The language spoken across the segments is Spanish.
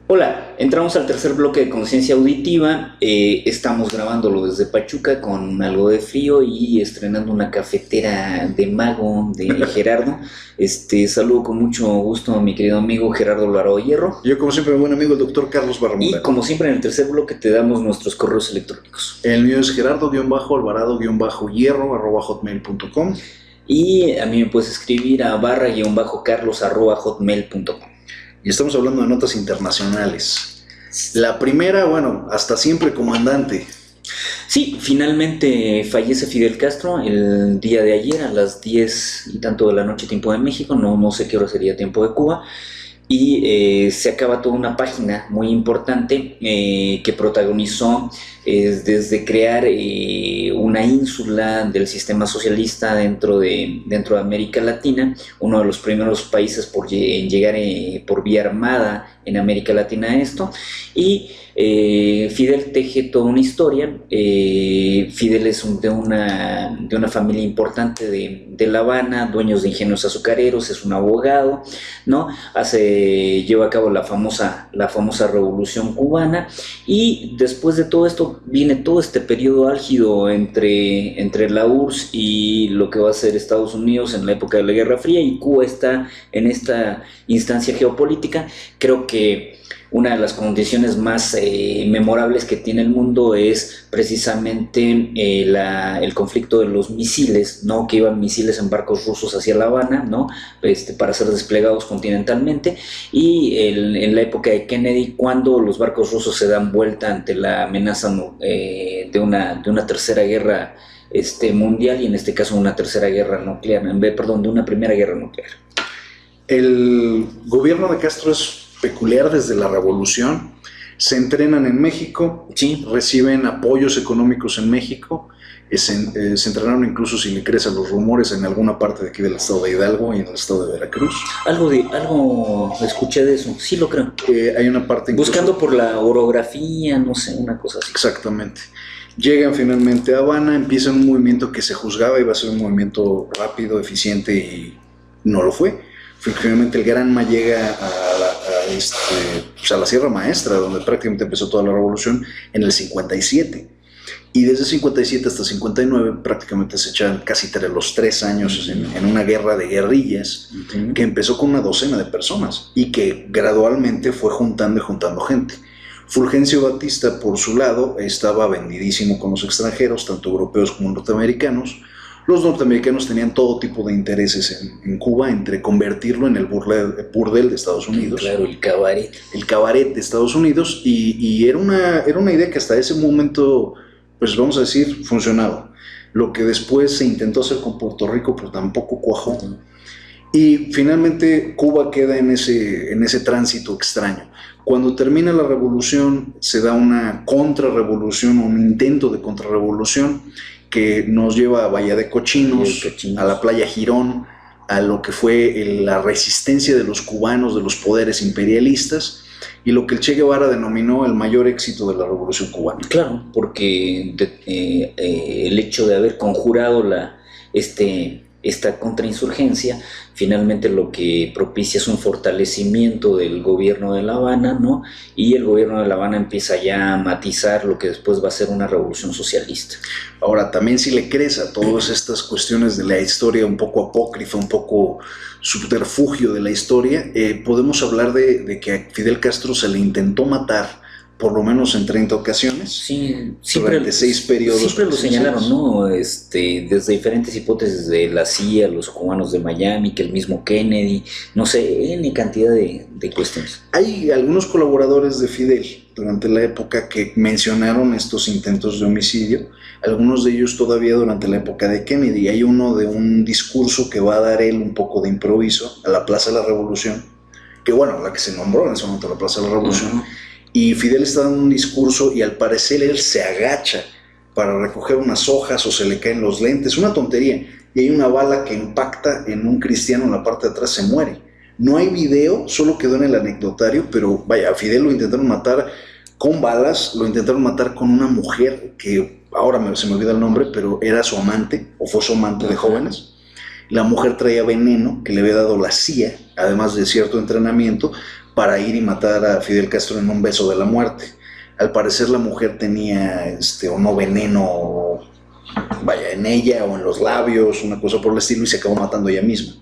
Hola, entramos al tercer bloque de Conciencia Auditiva. Estamos grabándolo desde Pachuca con algo de frío y estrenando una cafetera de mago de Gerardo. Saludo con mucho gusto a mi querido amigo Gerardo Laro Hierro. Yo, como siempre, mi buen amigo, el doctor Carlos Y Barramunda. como siempre, en el tercer bloque te damos nuestros correos electrónicos. El mío es gerardo-alvarado-hierro@hotmail.com. Y a mí me puedes escribir a barra-carlos@hotmail.com. Y estamos hablando de notas internacionales. La primera, bueno, hasta siempre comandante. Sí, finalmente fallece Fidel Castro el día de ayer a las 10 y tanto de la noche, tiempo de México, no sé qué hora sería tiempo de Cuba, y se acaba toda una página muy importante que protagonizó desde crear una ínsula del sistema socialista dentro de América Latina, uno de los primeros países en llegar por vía armada en América Latina a esto, y Fidel teje toda una historia. Fidel es de una familia importante de La Habana, dueños de ingenios azucareros, es un abogado, ¿no? Lleva a cabo la famosa revolución cubana, y después de todo esto viene todo este periodo álgido entre la URSS y lo que va a ser Estados Unidos en la época de la Guerra Fría, y Cuba está en esta instancia geopolítica. Creo que una de las condiciones más memorables que tiene el mundo es precisamente el conflicto de los misiles, ¿no? Que iban misiles en barcos rusos hacia La Habana, ¿no? Para ser desplegados continentalmente, y en la época de Kennedy, cuando los barcos rusos se dan vuelta ante la amenaza de una tercera guerra mundial, y en este caso una tercera guerra nuclear, de una primera guerra nuclear. El gobierno de Castro es peculiar desde la revolución. Se entrenan en México, sí, reciben apoyos económicos en México, se entrenaron incluso, si le crees a los rumores, en alguna parte de aquí del estado de Hidalgo y en el estado de Veracruz. Algo escuché de eso, sí lo creo. Hay una parte incluso, buscando por la orografía, no sé, una cosa así. Exactamente. Llegan finalmente a Habana, empieza un movimiento que se juzgaba iba a ser un movimiento rápido, eficiente, y no lo fue. Finalmente el Granma llega a la Sierra Maestra, donde prácticamente empezó toda la revolución, en el 57. Y desde 57 hasta 59 prácticamente se echan casi los 3 años en una guerra de guerrillas que empezó con una docena de personas y que gradualmente fue juntando gente. Fulgencio Batista, por su lado, estaba vendidísimo con los extranjeros, tanto europeos como norteamericanos. Los norteamericanos tenían todo tipo de intereses en Cuba, entre convertirlo en el burdel de Estados Unidos. Claro, el cabaret. El cabaret de Estados Unidos, y era una idea que hasta ese momento, pues vamos a decir, funcionaba. Lo que después se intentó hacer con Puerto Rico, pero tampoco cuajó. Y finalmente Cuba queda en ese tránsito extraño. Cuando termina la revolución, se da una contrarrevolución, un intento de contrarrevolución, que nos lleva a Bahía de Cochinos, a la playa Girón, a lo que fue la resistencia de los cubanos, de los poderes imperialistas, y lo que el Che Guevara denominó el mayor éxito de la revolución cubana. Claro, porque el hecho de haber conjurado esta contrainsurgencia, finalmente lo que propicia es un fortalecimiento del gobierno de La Habana, ¿no? Y el gobierno de La Habana empieza ya a matizar lo que después va a ser una revolución socialista. Ahora, también si le crees a todas estas cuestiones de la historia un poco apócrifa, un poco subterfugio de la historia, podemos hablar de que a Fidel Castro se le intentó matar por lo menos en 30 ocasiones, sí, durante 6 periodos. Siempre lo señalaron, ¿no? Desde diferentes hipótesis de la CIA, los cubanos de Miami, que el mismo Kennedy, no sé, N cantidad de cuestiones. Hay algunos colaboradores de Fidel durante la época que mencionaron estos intentos de homicidio, algunos de ellos todavía durante la época de Kennedy. Hay uno de un discurso que va a dar él un poco de improviso a la Plaza de la Revolución, que bueno, la que se nombró en ese momento la Plaza de la Revolución. Y Fidel está dando un discurso y al parecer él se agacha para recoger unas hojas o se le caen los lentes, una tontería. Y hay una bala que impacta en un cristiano en la parte de atrás, se muere. No hay video, solo quedó en el anecdotario, pero vaya, a Fidel lo intentaron matar con balas, lo intentaron matar con una mujer que ahora se me olvida el nombre, pero era su amante o fue su amante de jóvenes. La mujer traía veneno que le había dado la CIA, además de cierto entrenamiento, para ir y matar a Fidel Castro en un beso de la muerte. Al parecer la mujer tenía o no veneno, vaya, en ella o en los labios, una cosa por el estilo, y se acabó matando ella misma.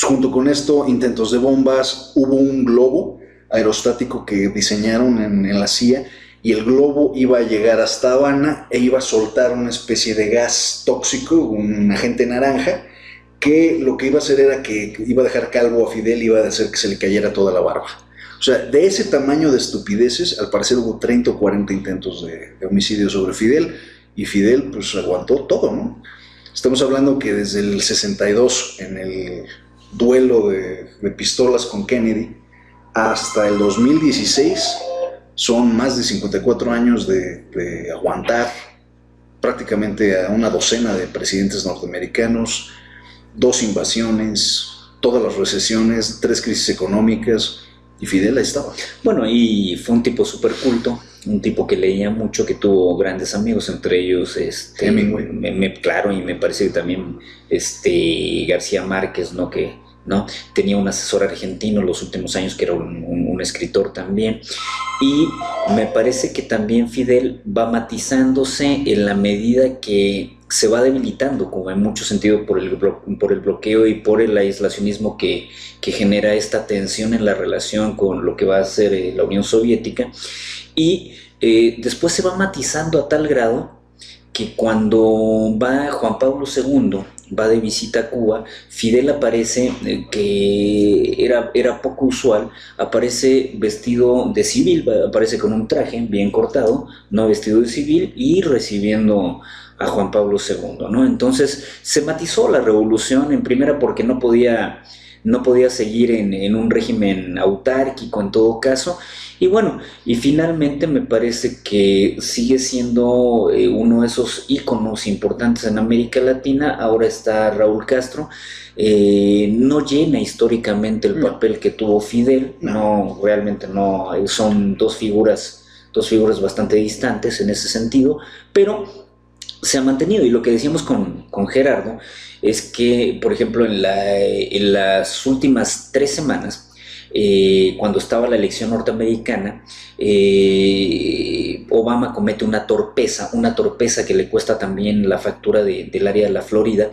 Junto con esto, intentos de bombas, hubo un globo aerostático que diseñaron en la CIA, y el globo iba a llegar hasta Habana e iba a soltar una especie de gas tóxico, un agente naranja, que lo que iba a hacer era que iba a dejar calvo a Fidel y iba a hacer que se le cayera toda la barba. O sea, de ese tamaño de estupideces, al parecer hubo 30 o 40 intentos de homicidio sobre Fidel, y Fidel pues aguantó todo, ¿no? Estamos hablando que desde el 62, en el duelo de pistolas con Kennedy, hasta el 2016, son más de 54 años de aguantar prácticamente a una docena de presidentes norteamericanos, 2 invasiones, todas las recesiones, 3 crisis económicas, y Fidel ahí estaba. Bueno, y fue un tipo súper culto, un tipo que leía mucho, que tuvo grandes amigos, entre ellos Hemingway. claro, y me parece que también García Márquez, ¿no? Que ¿no? Tenía un asesor argentino en los últimos años que era un escritor también, y me parece que también Fidel va matizándose en la medida que se va debilitando, como en mucho sentido por el bloqueo y por el aislacionismo que genera esta tensión en la relación con lo que va a ser la Unión Soviética, y después se va matizando a tal grado que cuando va Juan Pablo II, va de visita a Cuba, Fidel aparece, que era poco usual, aparece vestido de civil, aparece con un traje bien cortado, no vestido de civil, y recibiendo a Juan Pablo II, ¿no? Entonces se matizó la revolución, en primera porque no podía seguir en un régimen autárquico en todo caso, y bueno, y finalmente me parece que sigue siendo uno de esos íconos importantes en América Latina. Ahora está Raúl Castro, no llena históricamente el papel que tuvo Fidel, no, realmente no, son dos figuras bastante distantes en ese sentido, pero se ha mantenido. Y lo que decíamos con Gerardo es que, por ejemplo, en las últimas 3 semanas, cuando estaba la elección norteamericana, Obama comete una torpeza que le cuesta también la factura del área de la Florida,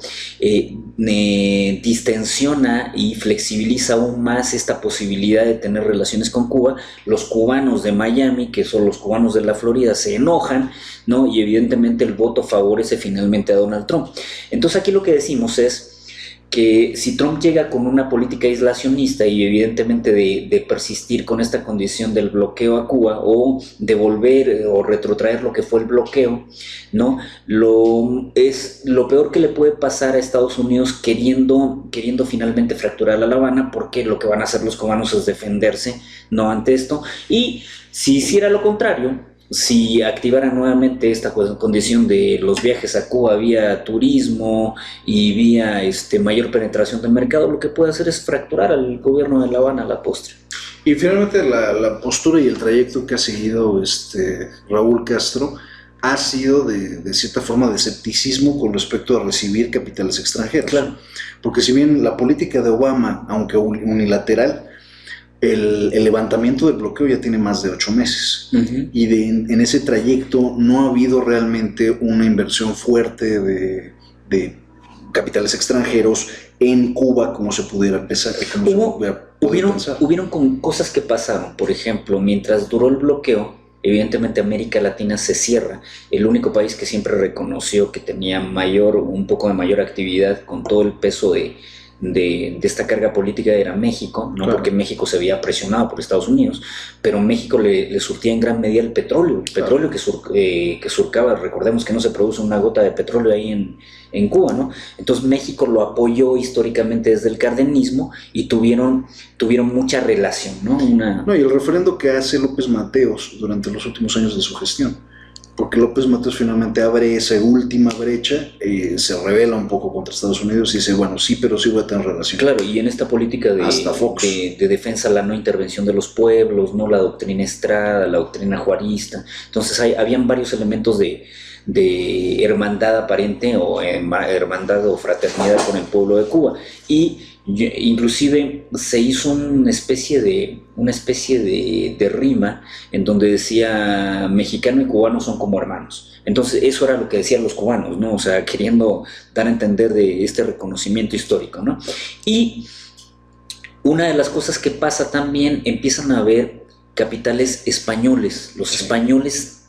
distensiona y flexibiliza aún más esta posibilidad de tener relaciones con Cuba. Los cubanos de Miami, que son los cubanos de la Florida, se enojan, ¿no? Y evidentemente el voto favorece finalmente a Donald Trump. Entonces aquí lo que decimos es que si Trump llega con una política aislacionista y evidentemente de persistir con esta condición del bloqueo a Cuba, o de volver o retrotraer lo que fue el bloqueo, ¿no? Es lo peor que le puede pasar a Estados Unidos queriendo finalmente fracturar a La Habana, porque lo que van a hacer los cubanos es defenderse, ¿no? Ante esto. Y si hiciera lo contrario, si activara nuevamente esta condición de los viajes a Cuba vía turismo y vía mayor penetración del mercado, lo que puede hacer es fracturar al gobierno de La Habana a la postre. Y finalmente la postura y el trayecto que ha seguido Raúl Castro ha sido de cierta forma de escepticismo con respecto a recibir capitales extranjeros. Claro. Porque si bien la política de Obama, aunque unilateral, el levantamiento del bloqueo ya tiene más de 8 meses. Uh-huh. Y en ese trayecto no ha habido realmente una inversión fuerte de capitales extranjeros en Cuba como se pudiera pensar. Hubieron cosas que pasaron. Por ejemplo, mientras duró el bloqueo, evidentemente América Latina se cierra. El único país que siempre reconoció que tenía un poco de mayor actividad con todo el peso de esta carga política era México, ¿no? Claro. Porque México se veía presionado por Estados Unidos, pero México le surtía en gran medida el petróleo que surcaba. Recordemos que no se produce una gota de petróleo ahí en Cuba, ¿no? Entonces México lo apoyó históricamente desde el cardenismo y tuvieron mucha relación, ¿no? Y el referendo que hace López Mateos durante los últimos años de su gestión, porque López Mateos finalmente abre esa última brecha, se revela un poco contra Estados Unidos y dice, bueno, sí, pero sí voy a tener relación. Claro, y en esta política de defensa a la no intervención de los pueblos, ¿no? La doctrina Estrada, la doctrina juarista. Entonces habían varios elementos de hermandad aparente, o hermandad o fraternidad con el pueblo de Cuba. Y Inclusive se hizo una especie de rima en donde decía mexicano y cubano son como hermanos. Entonces eso era lo que decían los cubanos, ¿no? O sea, queriendo dar a entender de este reconocimiento histórico, ¿no? Y una de las cosas que pasa también, empiezan a haber capitales españoles. Los españoles,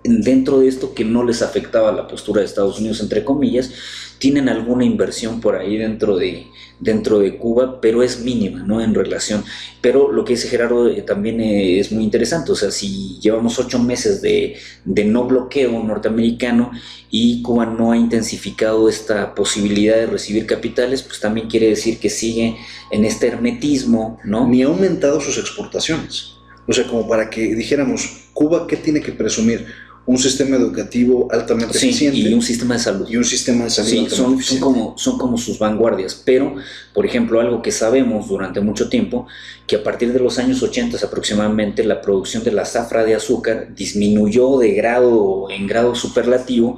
dentro de esto que no les afectaba la postura de Estados Unidos, entre comillas, tienen alguna inversión por ahí dentro de Cuba, pero es mínima, ¿no? En relación. Pero lo que dice Gerardo también es muy interesante. O sea, si llevamos 8 meses de no bloqueo norteamericano y Cuba no ha intensificado esta posibilidad de recibir capitales, pues también quiere decir que sigue en este hermetismo, ¿no? Ni ha aumentado sus exportaciones. O sea, como para que dijéramos, Cuba, ¿qué tiene que presumir? Un sistema educativo altamente eficiente. Y un sistema de salud. Y un sistema de salud sí, altamente son como sus vanguardias. Pero, por ejemplo, algo que sabemos durante mucho tiempo, que a partir de los años 80 aproximadamente, la producción de la zafra de azúcar disminuyó en grado superlativo.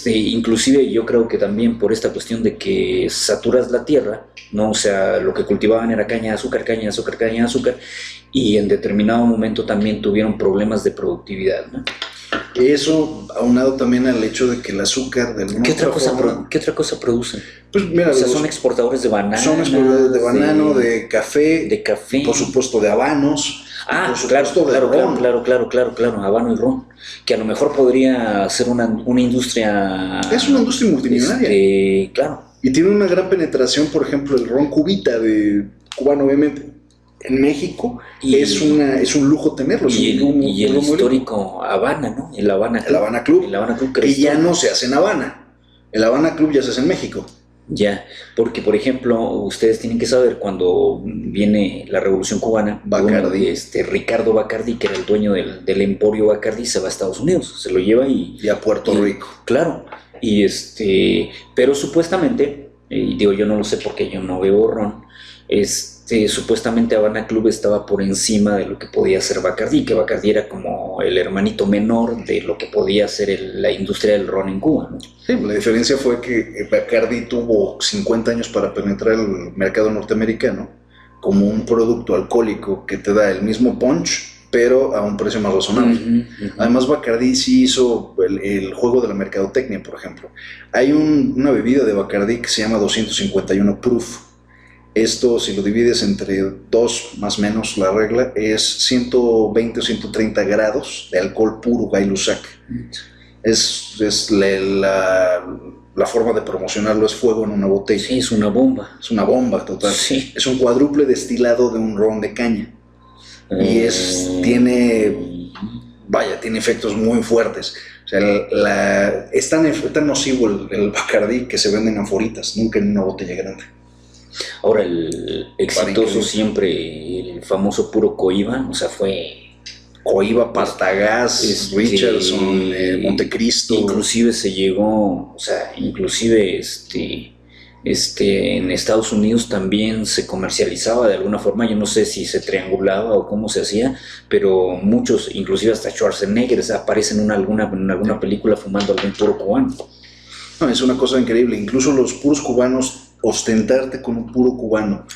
Inclusive yo creo que también por esta cuestión de que saturas la tierra, ¿no? O sea, lo que cultivaban era caña de azúcar, y en determinado momento también tuvieron problemas de productividad, ¿no? Eso aunado también al hecho de que el azúcar de alguna ¿Qué otra cosa producen? Pues mira, o sea, son exportadores de banano. Son exportadores de banano, de café, por supuesto de habanos. Claro, habano y ron, que a lo mejor podría ser una industria. Es una industria multimillonaria. Claro. Y tiene una gran penetración, por ejemplo, el ron cubita de cubano, obviamente. En México es un lujo tenerlo. Y el histórico Habana, ¿no? El Habana Club. El Habana Club que ya no se hace en Habana. El Habana Club ya se hace en México. Ya, porque por ejemplo, ustedes tienen que saber, cuando viene la Revolución Cubana, Bacardi. Ricardo Bacardi, que era el dueño del Emporio Bacardi, se va a Estados Unidos, se lo lleva y a Puerto Rico. Claro, pero supuestamente, digo, yo no lo sé porque yo no bebo ron, supuestamente Habana Club estaba por encima de lo que podía hacer Bacardi, que Bacardi era como el hermanito menor de lo que podía ser la industria del ron en Cuba, ¿no? Sí, la diferencia fue que Bacardi tuvo 50 años para penetrar el mercado norteamericano como un producto alcohólico que te da el mismo punch, pero a un precio más razonable. Además, Bacardi sí hizo el juego de la mercadotecnia, por ejemplo. Hay una bebida de Bacardi que se llama 251 Proof. Esto, si lo divides entre 2, más o menos la regla, es 120 o 130 grados de alcohol puro Gay-Lussac. Es la forma de promocionarlo, es fuego en una botella. Sí, es una bomba. Es una bomba total. Sí. Es un cuádruple destilado de un ron de caña. Y tiene efectos muy fuertes. O sea, es tan nocivo el Bacardi que se vende en anforitas, nunca en una botella grande. Ahora, el exitoso siempre, el famoso puro Coiba, o sea, fue Coiba, Partagás, Richardson, Montecristo. Inclusive se llegó, o sea, en Estados Unidos también se comercializaba de alguna forma. Yo no sé si se triangulaba o cómo se hacía, pero muchos, inclusive hasta Schwarzenegger, aparecen en alguna película fumando algún puro cubano. No, es una cosa increíble. Incluso los puros cubanos, ostentarte con un puro cubano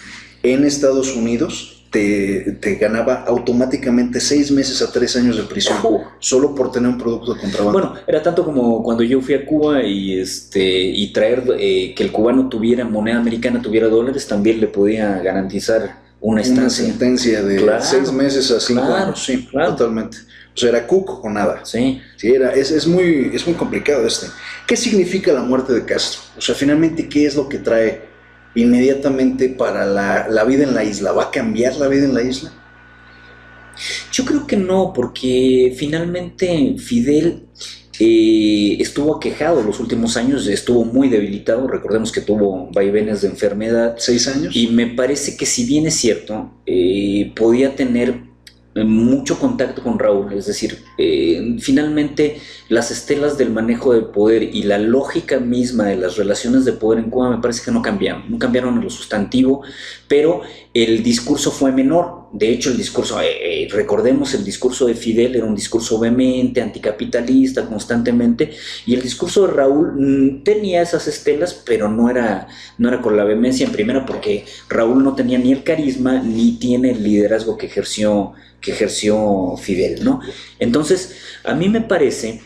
en Estados Unidos te ganaba automáticamente 6 meses a 3 años de prisión, solo por tener un producto de contrabando. Bueno, era tanto como cuando yo fui a Cuba y traer que el cubano tuviera moneda americana, tuviera dólares, también le podía garantizar una estancia. Una sentencia de 6 meses a 5 años, sí, claro. Totalmente. O sea, era cuco con nada. Sí. Sí, es muy complicado ¿Qué significa la muerte de Castro? O sea, finalmente, ¿qué es lo que trae inmediatamente para la vida en la isla? ¿Va a cambiar la vida en la isla? Yo creo que no, porque finalmente Fidel estuvo aquejado los últimos años, estuvo muy debilitado. Recordemos que tuvo vaivenes de enfermedad. 6 años. Y me parece que, si bien es cierto, podía tener mucho contacto con Raúl, es decir, finalmente las estelas del manejo del poder y la lógica misma de las relaciones de poder en Cuba me parece que no cambiaron en lo sustantivo, pero el discurso fue menor. de hecho el discurso, recordemos el discurso de Fidel era un discurso vehemente, anticapitalista constantemente, y el discurso de Raúl tenía esas estelas, pero no era con la vehemencia en primera, porque Raúl no tenía ni el carisma ni tiene el liderazgo que ejerció Fidel, ¿no? Entonces, a mí me parece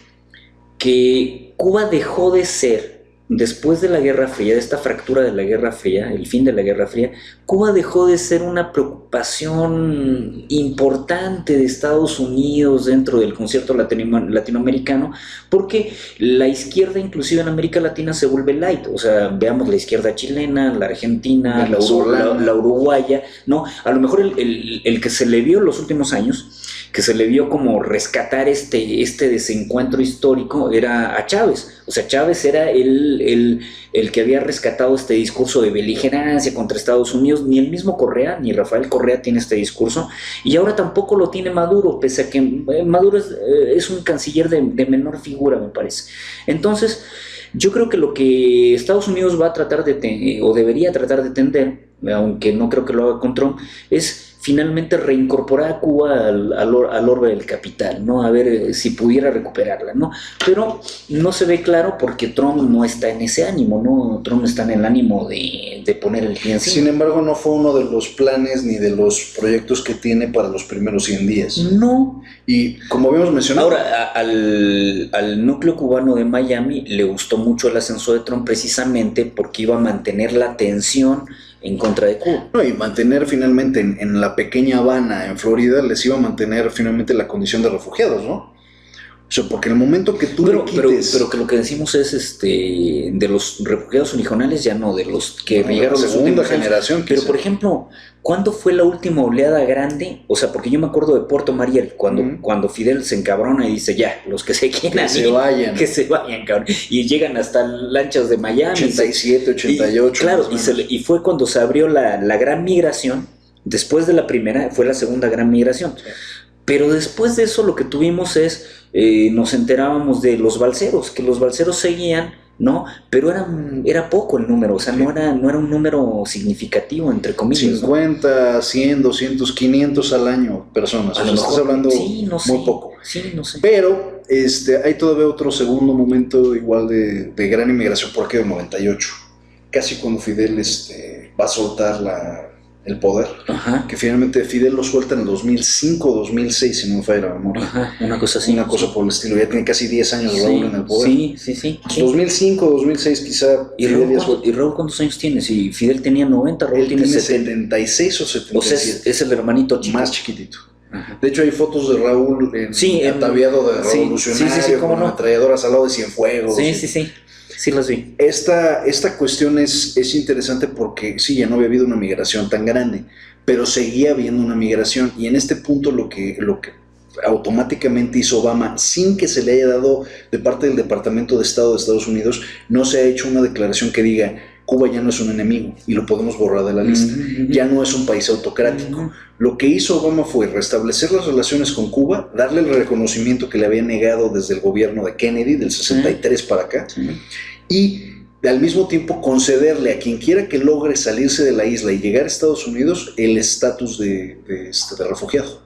que Cuba dejó de ser, después de la Guerra Fría, de esta fractura de la Guerra Fría, el fin de la Guerra Fría, Cuba dejó de ser una preocupación importante de Estados Unidos dentro del concierto latinoamericano, porque la izquierda, inclusive en América Latina, se vuelve light. O sea, veamos la izquierda chilena, la argentina, la uruguaya, ¿no? A lo mejor el que se le vio en los últimos años, que se le vio como rescatar este desencuentro histórico, era a Chávez. O sea, Chávez era el que había rescatado este discurso de beligerancia contra Estados Unidos. Ni el mismo Correa, ni Rafael Correa tiene este discurso, y ahora tampoco lo tiene Maduro, pese a que Maduro es un canciller de menor figura, me parece. Entonces, yo creo que lo que Estados Unidos va a tratar o debería tratar de tender, aunque no creo que lo haga con Trump, es finalmente reincorporar a Cuba al orbe del capital, ¿no? A ver si pudiera recuperarla, ¿no? Pero no se ve claro porque Trump no está en ese ánimo, ¿no? Trump está en el ánimo de poner el pie encima. Sin embargo, no fue uno de los planes ni de los proyectos que tiene para los primeros 100 días. No. Y como habíamos mencionado... Ahora, al núcleo cubano de Miami le gustó mucho el ascenso de Trump precisamente porque iba a mantener la tensión en contra de Cuba. No, y mantener finalmente en la pequeña Habana, en Florida, les iba a mantener finalmente la condición de refugiados, ¿no? O sea, porque el momento que tú le quites... Pero que lo que decimos es de los refugiados originales, ya no, de los que llegaron la segunda generación. Pero, por ejemplo, ¿cuándo fue la última oleada grande? O sea, porque yo me acuerdo de Puerto Mariel, cuando Fidel se encabrona y dice, ya, los que se quieran que se vayan, cabrón. Y llegan hasta lanchas de Miami. 87, 88. Claro, y fue cuando se abrió la gran migración. Después de la primera, fue la segunda gran migración. Sí. Pero después de eso lo que tuvimos es, nos enterábamos de los balseros, que los balseros seguían, ¿no? Pero era poco el número, o sea, no era un número significativo, entre comillas. 50, 100, 200, 500 al año personas, a lo mejor, estás hablando muy poco. Sí, no sé. Pero hay todavía otro segundo momento igual de gran inmigración por aquí del 98, casi cuando Fidel va a soltar el poder. Ajá. Que finalmente Fidel lo suelta en el 2005 o 2006, si no me falla la memoria. Ajá, una cosa así. Una cosa por el estilo, ya tiene casi 10 años Raúl en el poder. Sí. 2005, 2006 quizá. ¿Y Raúl cuántos años tiene? Si Fidel tenía 90, Raúl tiene 76 o 77. O sea, es el hermanito chico. Más chiquitito. Ajá. De hecho hay fotos de Raúl ataviado de revolucionario, con ametralladoras al lado de Cienfuegos. Sí. Sí, los vi. Esta cuestión es interesante porque sí, ya no había habido una migración tan grande, pero seguía habiendo una migración, y en este punto lo que automáticamente hizo Obama, sin que se le haya dado de parte del Departamento de Estado de Estados Unidos, no se ha hecho una declaración que diga Cuba ya no es un enemigo y lo podemos borrar de la lista, ya no es un país autocrático. Lo que hizo Obama fue restablecer las relaciones con Cuba, darle el reconocimiento que le había negado desde el gobierno de Kennedy del 63 para acá, y al mismo tiempo concederle a quien quiera que logre salirse de la isla y llegar a Estados Unidos el estatus de refugiado.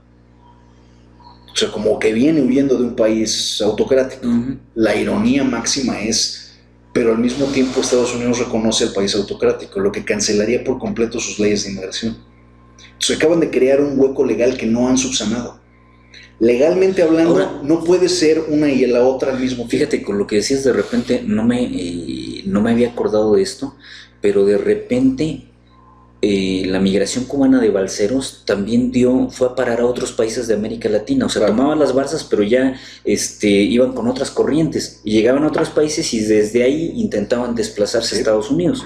O sea, como que viene huyendo de un país autocrático. La ironía máxima es, pero al mismo tiempo Estados Unidos reconoce al país autocrático, lo que cancelaría por completo sus leyes de inmigración. Entonces acaban de crear un hueco legal que no han subsanado. Legalmente hablando, ahora, no puede ser una y la otra al mismo tiempo. Fíjate, con lo que decías de repente, no me había acordado de esto, pero de repente la migración cubana de balseros también fue a parar a otros países de América Latina. O sea, tomaban las balsas, pero ya iban con otras corrientes y llegaban a otros países y desde ahí intentaban desplazarse a Estados Unidos.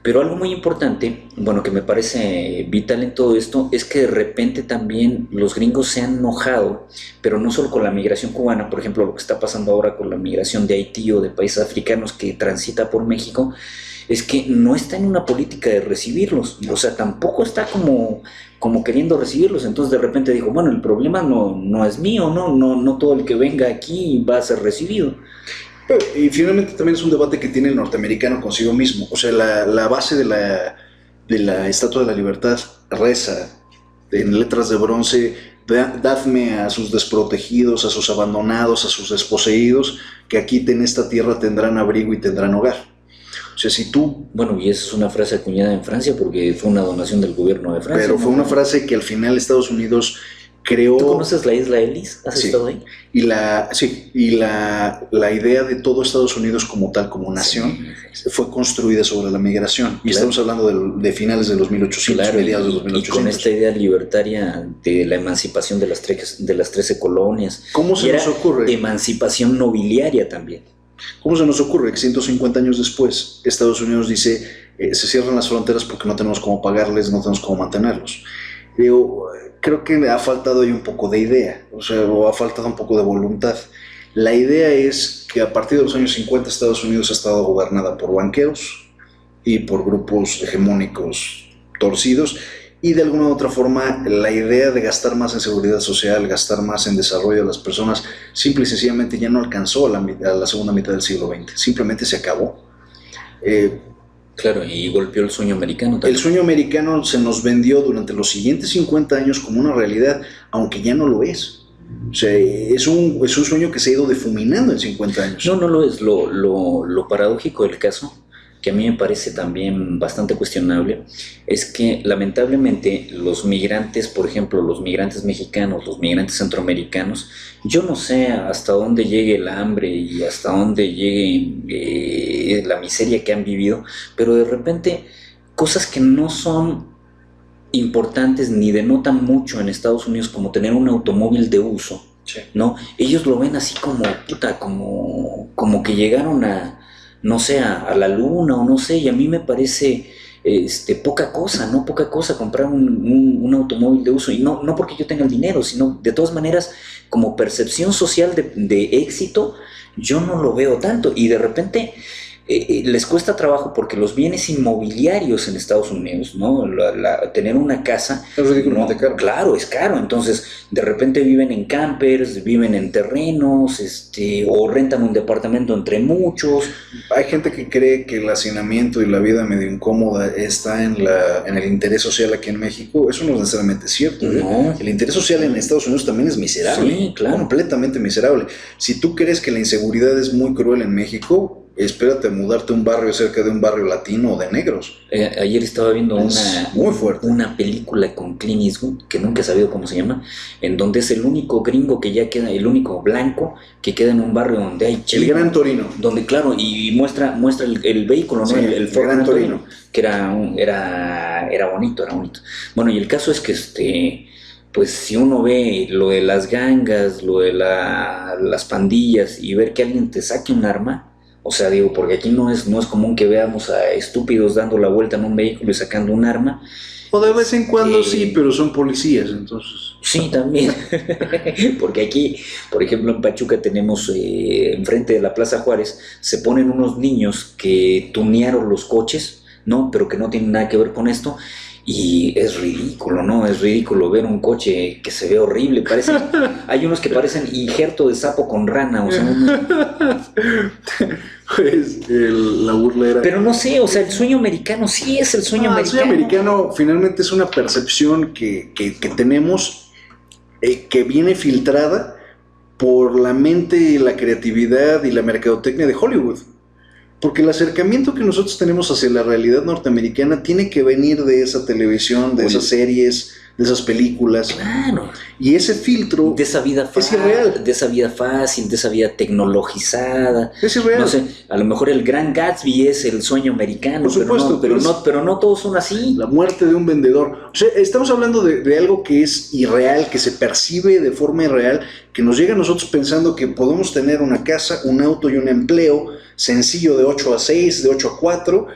Pero algo muy importante, bueno, que me parece vital en todo esto, es que de repente también los gringos se han enojado, pero no solo con la migración cubana, por ejemplo, lo que está pasando ahora con la migración de Haití o de países africanos que transita por México, es que no está en una política de recibirlos, o sea, tampoco está como queriendo recibirlos. Entonces de repente dijo, bueno, el problema no es mío, no todo el que venga aquí va a ser recibido. Y finalmente también es un debate que tiene el norteamericano consigo mismo. O sea, la base de de la Estatua de la Libertad reza en letras de bronce: dadme a sus desprotegidos, a sus abandonados, a sus desposeídos, que aquí en esta tierra tendrán abrigo y tendrán hogar. O sea, si tú... Bueno, y esa es una frase acuñada en Francia porque fue una donación del gobierno de Francia. Pero ¿no? fue una frase que al final Estados Unidos creó... ¿Tú conoces la isla Ellis? ¿Has estado ahí? Y la idea de todo Estados Unidos como tal, como nación, fue construida sobre la migración. Y estamos hablando de finales de los 1800, mediados de los 1800. Y con esta idea libertaria de la emancipación de las 13 colonias. ¿Cómo se nos ocurre? Emancipación nobiliaria también. ¿Cómo se nos ocurre que 150 años después Estados Unidos dice se cierran las fronteras porque no tenemos cómo pagarles, no tenemos cómo mantenerlos? Creo que ha faltado ahí un poco de idea, o ha faltado un poco de voluntad. La idea es que a partir de los años 50 Estados Unidos ha estado gobernada por banqueros y por grupos hegemónicos torcidos, y de alguna u otra forma la idea de gastar más en seguridad social, gastar más en desarrollo de las personas, simple y sencillamente ya no alcanzó a la segunda mitad del siglo XX, simplemente se acabó. Claro, y golpeó el sueño americano también. El sueño americano se nos vendió durante los siguientes 50 años como una realidad, aunque ya no lo es. O sea, es un sueño que se ha ido difuminando en 50 años. No lo es. Lo paradójico del caso, que a mí me parece también bastante cuestionable, es que lamentablemente los migrantes, por ejemplo, los migrantes mexicanos, los migrantes centroamericanos, yo no sé hasta dónde llegue el hambre y hasta dónde llegue la miseria que han vivido, pero de repente cosas que no son importantes ni denotan mucho en Estados Unidos, como tener un automóvil de uso, Sí. ¿no? Ellos lo ven así como, como que llegaron a, no sé, a la luna o no sé, y a mí me parece poca cosa, ¿no? Poca cosa comprar un automóvil de uso, y no porque yo tenga el dinero, sino de todas maneras, como percepción social de éxito, yo no lo veo tanto, y de repente les cuesta trabajo porque los bienes inmobiliarios en Estados Unidos, ¿no? Tener una casa Es ridículamente caro. Claro, es caro. Entonces, de repente viven en campers, viven en terrenos, o rentan un departamento entre muchos. Hay gente que cree que el hacinamiento y la vida medio incómoda está en el interés social aquí en México. Eso no es necesariamente cierto, ¿eh? No. El interés social en Estados Unidos también es miserable. Sí, claro. Completamente miserable. Si tú crees que la inseguridad es muy cruel en México, espérate a mudarte a un barrio cerca de un barrio latino o de negros. Ayer estaba viendo muy fuerte. una película con Clint Eastwood, que nunca he sabido cómo se llama, en donde es el único gringo que ya queda, el único blanco que queda en un barrio donde hay El Gran Torino. Donde, claro, y muestra el vehículo, ¿no? Sí, el Ford Gran Torino. Que era bonito. Bueno, y el caso es que pues si uno ve lo de las gangas, lo de las pandillas, y ver que alguien te saque un arma, o sea, digo, porque aquí no es común que veamos a estúpidos dando la vuelta en un vehículo y sacando un arma. O de vez en cuando sí, pero son policías, entonces. Sí, también. Porque aquí, por ejemplo, en Pachuca tenemos, enfrente de la Plaza Juárez, se ponen unos niños que tunearon los coches, ¿no? Pero que no tienen nada que ver con esto. Y es ridículo, ¿no? Es ridículo ver un coche que se ve horrible. Hay unos que parecen injerto de sapo con rana, o sea, Pues la burla era... Pero no sé, o sea, el sueño americano sí es el sueño americano. El sueño americano finalmente es una percepción que tenemos, que viene filtrada por la mente, la creatividad y la mercadotecnia de Hollywood. Porque el acercamiento que nosotros tenemos hacia la realidad norteamericana tiene que venir de esa televisión, de esas series, de esas películas. Claro. Y ese filtro de esa vida es irreal. De esa vida fácil, de esa vida tecnologizada. Es irreal. No sé, a lo mejor el Gran Gatsby es el sueño americano, por supuesto, pero no todos son así. La muerte de un vendedor. O sea, estamos hablando de algo que es irreal, que se percibe de forma irreal, que nos llega a nosotros pensando que podemos tener una casa, un auto y un empleo sencillo de 8 a 6, de 8 a 4,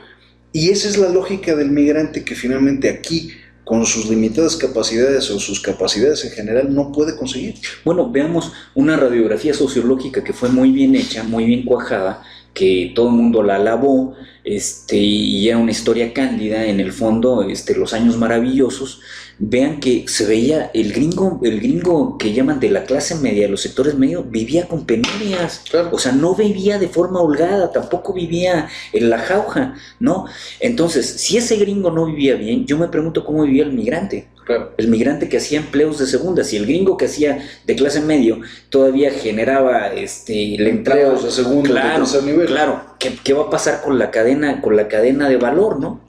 y esa es la lógica del migrante que finalmente aquí, con sus limitadas capacidades o sus capacidades en general, no puede conseguir. Bueno, veamos una radiografía sociológica que fue muy bien hecha, muy bien cuajada, que todo el mundo la alabó, y era una historia cándida en el fondo, los años maravillosos, vean que se veía el gringo que llaman de la clase media, de los sectores medios, vivía con penurias, Claro. o sea, no vivía de forma holgada, tampoco vivía en la jauja, ¿no? Entonces, si ese gringo no vivía bien, yo me pregunto cómo vivía el migrante. Claro. El migrante que hacía empleos de segunda, si el gringo que hacía de clase medio todavía generaba le entraba Empleos de segundo, de claro, tercer nivel. claro, ¿qué va a pasar con la cadena de valor, ¿no?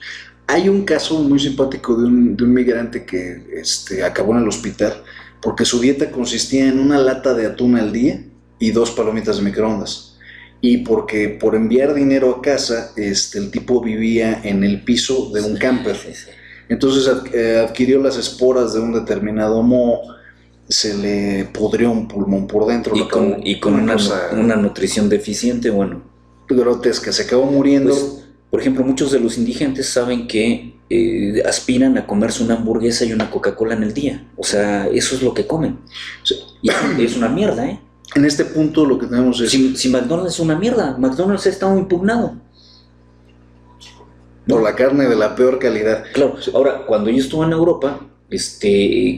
Hay un caso muy simpático de un migrante que acabó en el hospital porque su dieta consistía en una lata de atún al día y 2 palomitas de microondas. Y porque por enviar dinero a casa, el tipo vivía en el piso de un camper. Sí, sí. Entonces adquirió las esporas de un determinado moho, se le pudrió un pulmón por dentro. Y con una nutrición deficiente, bueno. Grotesca, se acabó muriendo. Pues, por ejemplo, muchos de los indigentes saben que aspiran a comerse una hamburguesa y una Coca-Cola en el día. O sea, eso es lo que comen. Sí. Y es una mierda, ¿eh? En este punto lo que tenemos es... Si McDonald's es una mierda, McDonald's ha estado impugnado. Por la carne de la peor calidad. Claro, ahora, cuando yo estuve en Europa,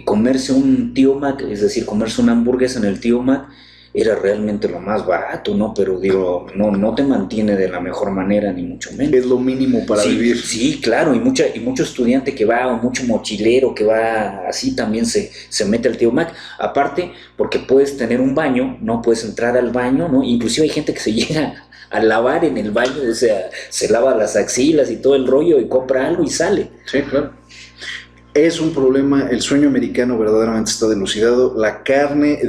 comerse un Tío Mac, es decir, comerse una hamburguesa en el Tío Mac, era realmente lo más barato, ¿no? Pero digo, no te mantiene de la mejor manera, ni mucho menos. Es lo mínimo para vivir. Sí, claro, y mucho estudiante que va, o mucho mochilero que va así, también se mete al Tío Mac. Aparte, porque puedes tener un baño, ¿no? Puedes entrar al baño, ¿no? Inclusive hay gente que se llega a lavar en el baño, o sea, se lava las axilas y todo el rollo y compra algo y sale. Sí, claro. Es un problema, el sueño americano verdaderamente está dilucidado. La carne,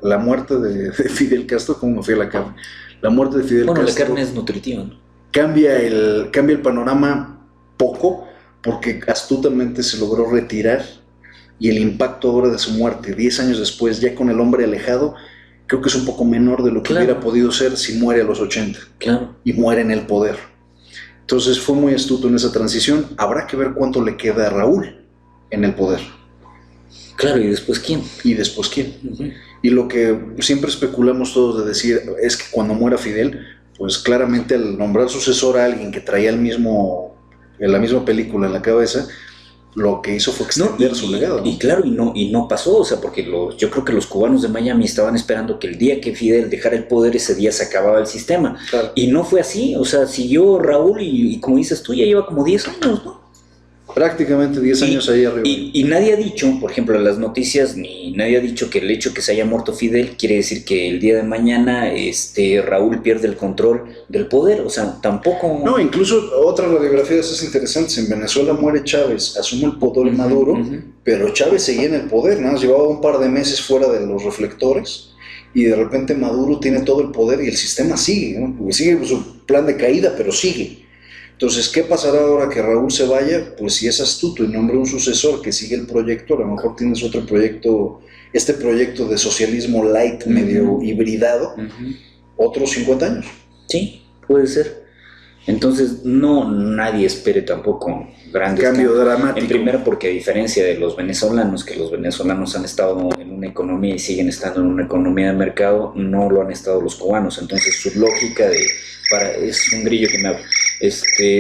la muerte de Fidel Castro, ¿cómo me fui a la carne? La muerte de Fidel Castro. Bueno, la carne es nutritiva, ¿no? Cambia el panorama poco, porque astutamente se logró retirar, y el impacto ahora de su muerte, 10 años después, ya con el hombre alejado, creo que es un poco menor de lo que Claro. hubiera podido ser si muere a los 80. Claro. Y muere en el poder. Entonces fue muy astuto en esa transición. Habrá que ver cuánto le queda a Raúl en el poder. Claro, ¿y después quién? Y después quién. Uh-huh. Y lo que siempre especulamos todos de decir es que cuando muera Fidel, pues claramente al nombrar sucesor a alguien que traía la misma película en la cabeza, lo que hizo fue extender su legado, ¿no? Y claro, y no pasó, o sea, porque yo creo que los cubanos de Miami estaban esperando que el día que Fidel dejara el poder, ese día se acababa el sistema. Claro. Y no fue así, o sea, siguió Raúl y como dices tú, ya lleva como 10 años, ¿no? Prácticamente 10 años ahí arriba. Y nadie ha dicho, por ejemplo, en las noticias, ni nadie ha dicho que el hecho que se haya muerto Fidel quiere decir que el día de mañana Raúl pierde el control del poder, o sea, tampoco... No, incluso otra radiografía de esas interesantes. En Venezuela muere Chávez, asume el poder Maduro, pero Chávez seguía en el poder, nada más llevaba un par de meses fuera de los reflectores, y de repente Maduro tiene todo el poder y el sistema sigue, ¿no? Porque sigue su plan de caída, pero sigue. Entonces, ¿qué pasará ahora que Raúl se vaya? Pues si es astuto y nombra un sucesor que sigue el proyecto, a lo mejor tienes otro proyecto, este proyecto de socialismo light, medio hibridado, otros 50 años. Sí, puede ser. Entonces, nadie espere tampoco grandes Cambio cambios. dramático. En primera, porque a diferencia de los venezolanos, que los venezolanos han estado en una economía y siguen estando en una economía de mercado, no lo han estado los cubanos. Entonces, su lógica es un grillo que me habla.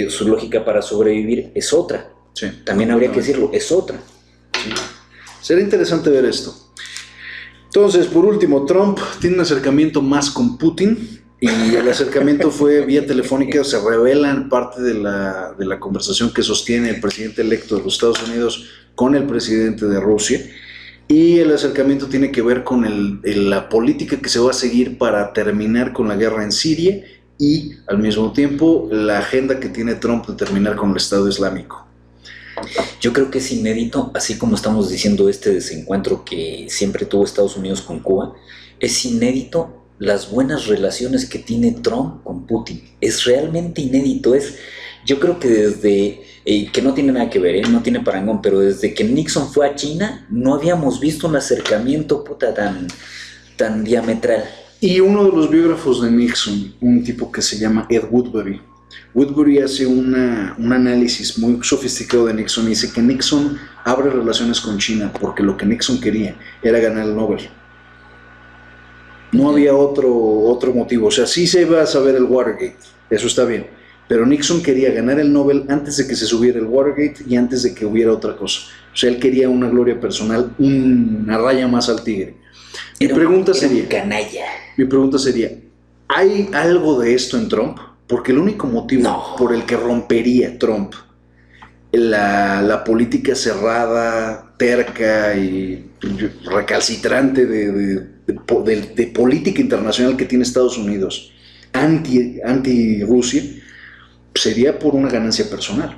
Su lógica para sobrevivir es otra. Sí, también habría que decirlo, es otra. Sí. Será interesante ver esto. Entonces, por último, Trump tiene un acercamiento más con Putin, y el acercamiento fue vía telefónica. Se revela parte de la conversación que sostiene el presidente electo de los Estados Unidos con el presidente de Rusia, y el acercamiento tiene que ver con la política que se va a seguir para terminar con la guerra en Siria, y al mismo tiempo la agenda que tiene Trump de terminar con el Estado Islámico. Yo creo que es inédito, así como estamos diciendo desencuentro que siempre tuvo Estados Unidos con Cuba, es inédito las buenas relaciones que tiene Trump con Putin. Es realmente inédito. Yo creo que desde, que no tiene nada que ver, no tiene parangón, pero desde que Nixon fue a China, no habíamos visto un acercamiento tan diametral. Y uno de los biógrafos de Nixon, un tipo que se llama Ed Woodbury hace un análisis muy sofisticado de Nixon, y dice que Nixon abre relaciones con China porque lo que Nixon quería era ganar el Nobel. No había otro motivo. O sea, sí se iba a saber el Watergate, eso está bien, Pero Nixon quería ganar el Nobel antes de que se subiera el Watergate y antes de que hubiera otra cosa. O sea, él quería una gloria personal, una raya más al tigre. Mi pregunta sería, ¿hay algo de esto en Trump? Porque el único motivo por el que rompería Trump la política cerrada, terca y recalcitrante de política internacional que tiene Estados Unidos anti-Rusia, sería por una ganancia personal.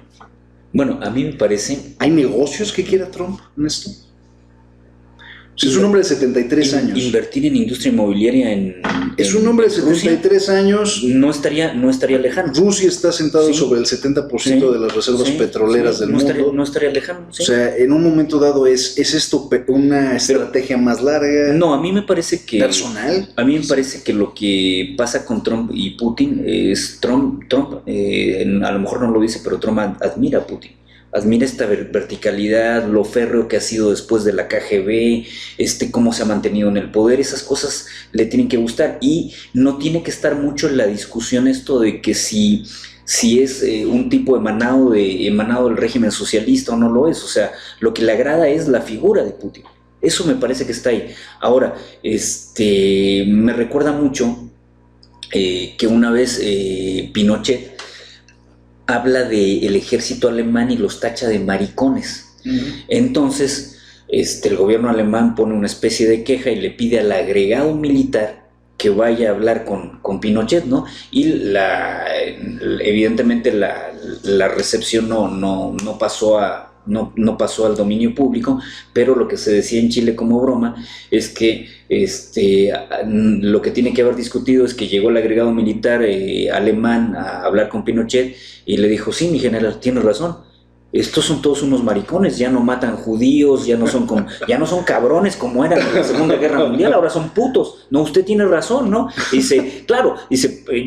Bueno, a mí me parece... ¿Hay negocios que quiera Trump en esto? Es un hombre de 73 años. Invertir en industria inmobiliaria es un hombre de 73 años. No estaría lejano. Rusia está sentado sobre el 70% de las reservas petroleras del mundo. No estaría lejano. O sea, en un momento dado, ¿es esto una estrategia más larga? No, a mí me parece que... ¿Personal? A mí me parece que lo que pasa con Trump y Putin es... Trump a lo mejor no lo dice, pero Trump admira a Putin. Admira esta verticalidad, lo férreo que ha sido después de la KGB, cómo se ha mantenido en el poder. Esas cosas le tienen que gustar y no tiene que estar mucho en la discusión esto de que si es un tipo emanado del régimen socialista o no lo es. O sea, lo que le agrada es la figura de Putin. Eso me parece que está ahí. Ahora, me recuerda mucho que una vez Pinochet habla del ejército alemán y los tacha de maricones. Entonces, el gobierno alemán pone una especie de queja y le pide al agregado militar que vaya a hablar con Pinochet, ¿no? Y evidentemente la recepción no pasó al dominio público, pero lo que se decía en Chile como broma es que lo que tiene que haber discutido es que llegó el agregado militar alemán a hablar con Pinochet y le dijo: sí, mi general, tiene razón, estos son todos unos maricones, ya no matan judíos, ya no son cabrones como eran en la Segunda Guerra Mundial, ahora son putos. No, usted tiene razón, ¿no? Dice,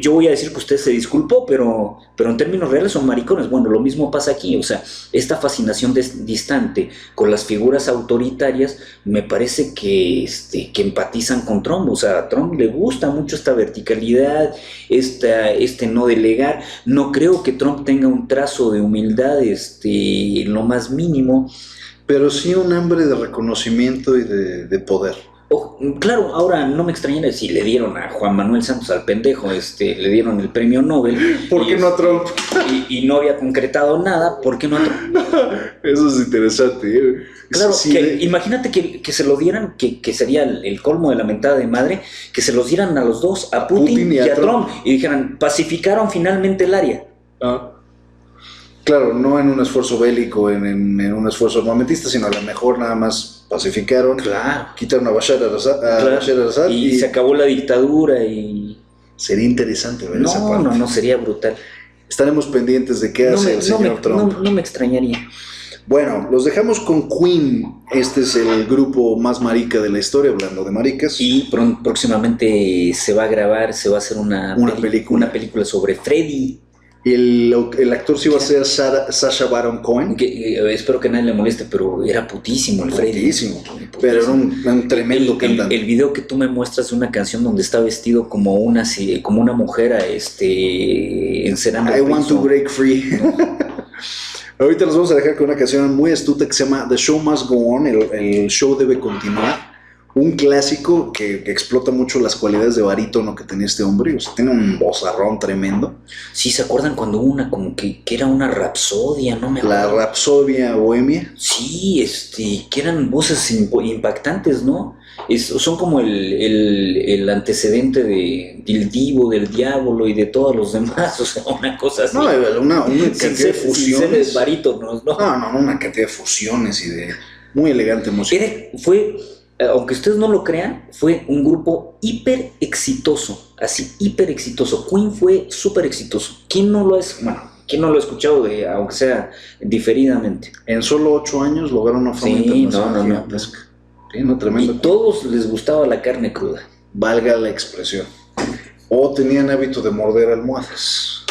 yo voy a decir que usted se disculpó, pero en términos reales son maricones. Bueno, lo mismo pasa aquí. O sea, esta fascinación distante con las figuras autoritarias me parece que empatizan con Trump. O sea, a Trump le gusta mucho esta verticalidad, no delegar. No creo que Trump tenga un trazo de humildad lo más mínimo, pero sí un hambre de reconocimiento y de poder. Claro, ahora no me extrañaría si le dieron a Juan Manuel Santos, al pendejo, le dieron el premio Nobel. ¿Por qué no a Trump? Y no había concretado nada, ¿por qué no a Trump? Eso es interesante. Claro, imagínate que se lo dieran, que sería el colmo de la mentada de madre, que se los dieran a los dos, a Putin y a Trump, y dijeran, pacificaron finalmente el área. Claro, no en un esfuerzo bélico, en un esfuerzo armamentista, sino a lo mejor nada más pacificaron, quitaron a Bashar al-Assad y se acabó la dictadura. Y sería interesante ver esa parte. No, sería brutal. Estaremos pendientes de qué hace el señor Trump. No me extrañaría. Bueno, los dejamos con Queen. Este es el grupo más marica de la historia, hablando de maricas. Y próximamente se va a hacer una película sobre Freddy. El actor sí iba a ser Sacha Baron Cohen. Espero que nadie le moleste, pero era putísimo el Freddy. Putísimo. Pero era un tremendo cantante. El video que tú me muestras de una canción donde está vestido como una mujer encerando. I want to break free. Ahorita nos vamos a dejar con una canción muy astuta que se llama The Show Must Go On. El show debe continuar. Un clásico que explota mucho las cualidades de barítono que tenía este hombre. O sea, tiene un vozarrón tremendo. Sí, ¿se acuerdan cuando hubo una como que era una rapsodia? No me acuerdo. La Rapsodia Bohemia. Sí, que eran voces impactantes, ¿no? Son como el antecedente del Divo, del Diablo y de todos los demás. O sea, una cosa así. No, una cantidad de fusiones. Barítonos, ¿no? No, una cantidad de fusiones y de muy elegante música. Aunque ustedes no lo crean, fue un grupo hiper exitoso, así, hiper exitoso. Queen fue súper exitoso. ¿Quién no lo ha escuchado, aunque sea diferidamente? En solo 8 años lograron una fama internacional. No, tremendo. Y todos les gustaba la carne cruda. Valga la expresión. O tenían hábito de morder almohadas.